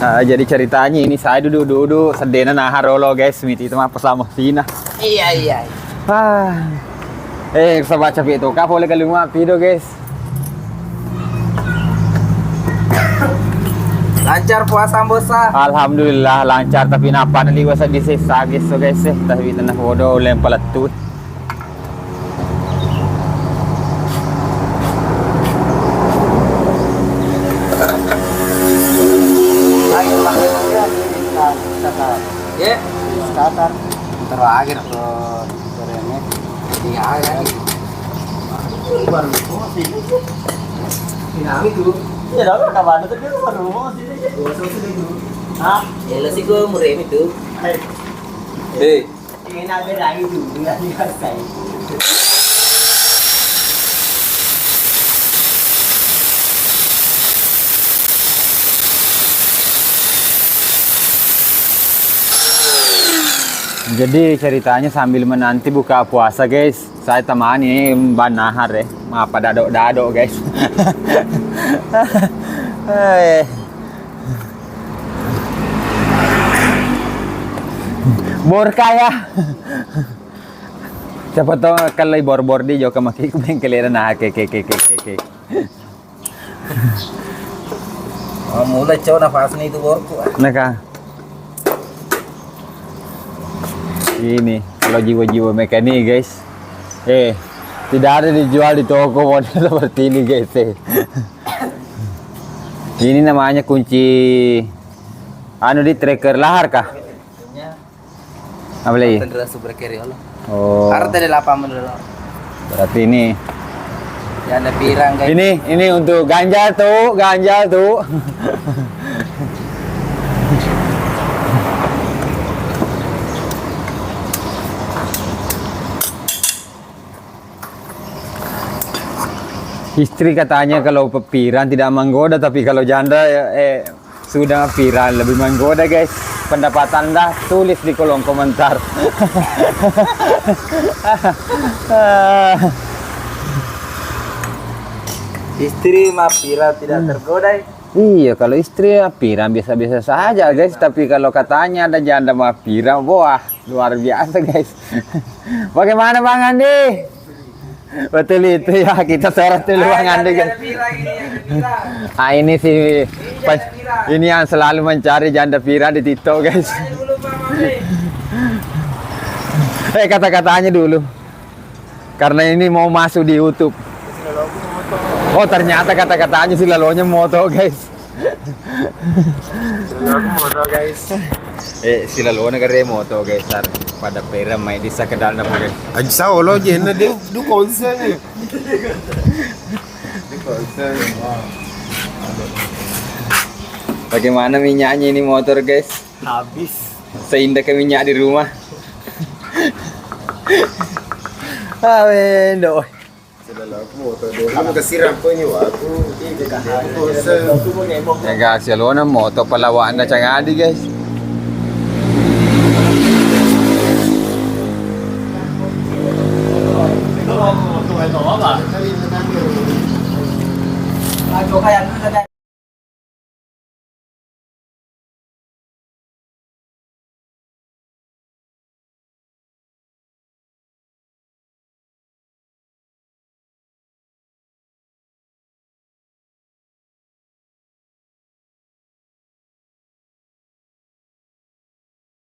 Jadi ceritanya ini saya duduk sedena nahar rolo guys, miti itu mah pesama sina. Iya. Sama capi itu kah boleh kali mah pido guys. Lancar puasa bosa. Alhamdulillah lancar tapi napa nanti wasa disisa guys so guys tapi tanah bodoh lempar letut. Ya, starter terakhir ke remnya. Iya ya. Baru sih. Ini dulu. Ya dah kawan itu dia baru mau sini. Dulu. Hah? Ya lah sih gua murem itu. Ini ada lagi dulu ya saya. Jadi ceritanya sambil menanti buka puasa guys, saya temani ban nahar ya, apa dado guys. Bor kaya. Siapa tahu kalau bor di jauh kemaki bengkelera nah ke. Oh, mulai coba nafasnya itu borku. Naka. Ini kalau jiwa-jiwa mekanik guys, tidak ada dijual di toko model seperti ini guys. Ini namanya kunci anu di tracker lahar kah? Apa lagi? Tendera super carry Allah. Oh. Harta ada 8 menurut. Berarti ini. Ya ada pirang guys. Ini untuk ganjal tuh. Istri katanya kalau pepiran tidak menggoda, tapi kalau janda sudah piran lebih menggoda guys. Pendapatan dah tulis di kolom komentar. Istri mah piran tidak tergoda. Iya, kalau istri piran biasa-biasa saja guys, tapi kalau katanya ada janda mah piran, wah luar biasa guys. Bagaimana Bang Andi? Betul itu ya, kita sorot dulu Bang Andi guys. Ini sih ini yang selalu mencari janda pira di Tito guys. Kata-katanya dulu karena ini mau masuk di YouTube. Oh ternyata kata-katanya si lalonya moto guys. Moto guys. Si lalona kare moto guys. Pada pera main di sakedal na guys. Ajsa olo jenna du konsen. Bagaimana minyaknya ini motor guys? Habis. Seindah ke minyak di rumah. Wendo. Kamu kesiram po ini waktu. Ya guys, ya lona moto palawaan na cangadi guys. Chỗ kaya